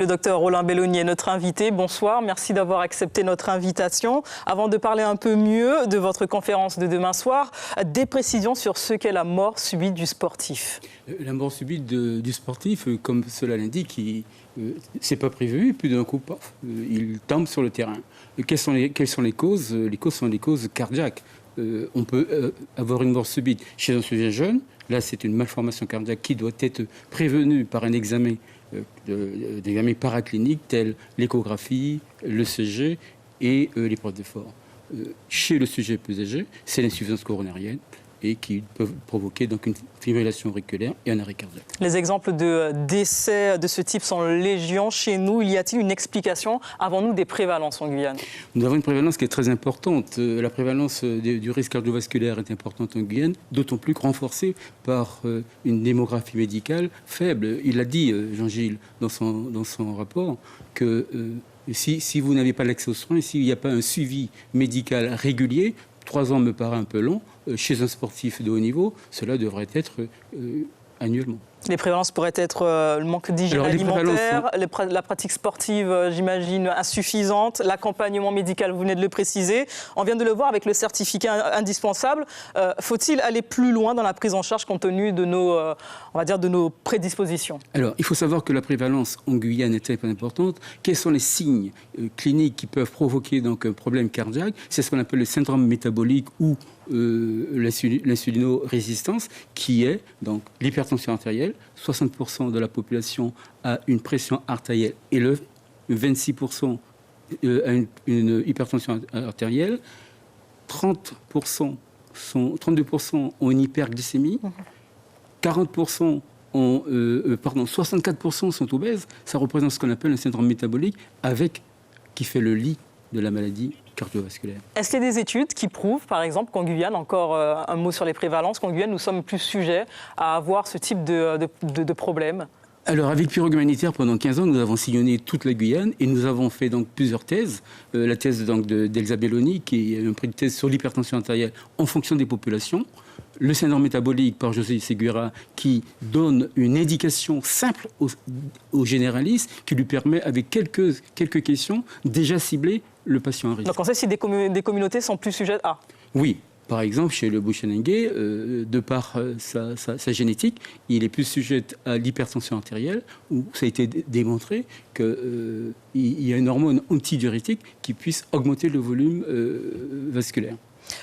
Le docteur Roland Belloni est notre invité. Bonsoir, merci d'avoir accepté notre invitation. Avant de parler un peu mieux de votre conférence de demain soir, des précisions sur ce qu'est la mort subite du sportif. La mort subite du sportif, comme cela l'indique, c'est pas prévu, puis d'un coup, paf, il tombe sur le terrain. Quelles sont les causes? Les causes sont des causes cardiaques. On peut avoir une mort subite chez un sujet jeune. Là, c'est une malformation cardiaque qui doit être prévenue par un examen d'examen paraclinique tels l'échographie, l'ECG et l'épreuve d'effort. Chez le sujet plus âgé, c'est l'insuffisance coronarienne et qui peuvent provoquer donc une fibrillation auriculaire et un arrêt cardiaque. Les exemples de décès de ce type sont légion chez nous. Y a-t-il une explication? Avons-nous des prévalences en Guyane? Nous avons une prévalence qui est très importante. La prévalence du risque cardiovasculaire est importante en Guyane, d'autant plus renforcée par une démographie médicale faible. Il a dit, Jean-Gilles, dans son rapport, que si vous n'avez pas l'accès aux soins, s'il n'y a pas un suivi médical régulier, 3 ans me paraît un peu long. Chez un sportif de haut niveau, cela devrait être annuellement. Les prévalences pourraient être le manque d'hygiène alimentaire, la pratique sportive, j'imagine, insuffisante, l'accompagnement médical, vous venez de le préciser. On vient de le voir avec le certificat indispensable. Faut-il aller plus loin dans la prise en charge compte tenu de nos prédispositions? Alors, il faut savoir que la prévalence en Guyane est très importante. Quels sont les signes cliniques qui peuvent provoquer donc, un problème cardiaque? C'est ce qu'on appelle le syndrome métabolique ou l'insulinorésistance, qui est donc l'hypertension artérielle. 60% de la population a une pression artérielle élevée, 26% a une hypertension artérielle, 32% ont une hyperglycémie, 64% sont obèses. Ça représente ce qu'on appelle un syndrome métabolique qui fait le lit de la maladie cardiovasculaire. Est-ce qu'il y a des études qui prouvent, par exemple, qu'en Guyane, encore un mot sur les prévalences, qu'en Guyane, nous sommes plus sujets à avoir ce type de problème? Alors, avec Pirogue Humanitaire, pendant 15 ans, nous avons sillonné toute la Guyane et nous avons fait donc plusieurs thèses. La thèse d'Elsa Belloni, qui est un prix de thèse sur l'hypertension artérielle en fonction des populations. Le syndrome métabolique par José Segura, qui donne une indication simple aux généralistes, qui lui permet, avec quelques questions, déjà cibler le patient à risque. Donc on sait si des communautés sont plus sujettes à... Oui. Par exemple, chez le Bouchenengue, de par sa génétique, il est plus sujet à l'hypertension artérielle, où ça a été démontré qu'il y a une hormone antidiurétique qui puisse augmenter le volume vasculaire.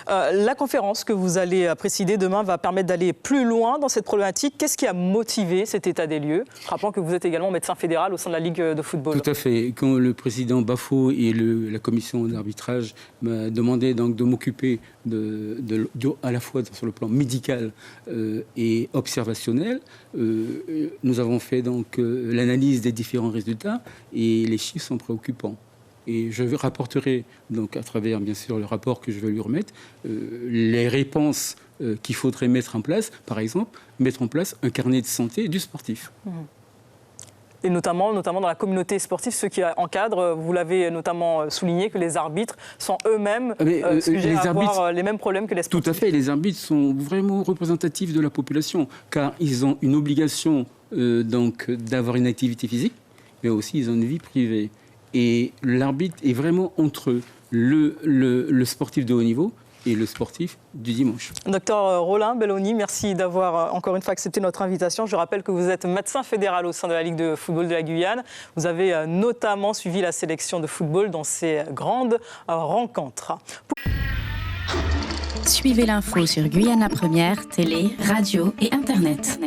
La conférence que vous allez présider demain va permettre d'aller plus loin dans cette problématique. Qu'est-ce qui a motivé cet état des lieux? Rappelons que vous êtes également médecin fédéral au sein de la Ligue de football. Tout à fait. Quand le président Bafo et la commission d'arbitrage m'a demandé donc de m'occuper à la fois sur le plan médical et observationnel, nous avons fait donc l'analyse des différents résultats et les chiffres sont préoccupants. Et je rapporterai, donc à travers bien sûr le rapport que je vais lui remettre, les réponses qu'il faudrait mettre en place. Par exemple, mettre en place un carnet de santé du sportif. Et notamment dans la communauté sportive, ceux qui encadrent, vous l'avez notamment souligné, que les arbitres sont eux-mêmes sujets à avoir les mêmes problèmes que les sportifs. Tout à fait, les arbitres sont vraiment représentatifs de la population, car ils ont une obligation donc d'avoir une activité physique, mais aussi ils ont une vie privée. Et l'arbitre est vraiment entre le sportif de haut niveau et le sportif du dimanche. Docteur Roland Belloni, merci d'avoir encore une fois accepté notre invitation. Je rappelle que vous êtes médecin fédéral au sein de la Ligue de football de la Guyane. Vous avez notamment suivi la sélection de football dans ces grandes rencontres. Suivez l'info sur Guyana Première, télé, radio et Internet.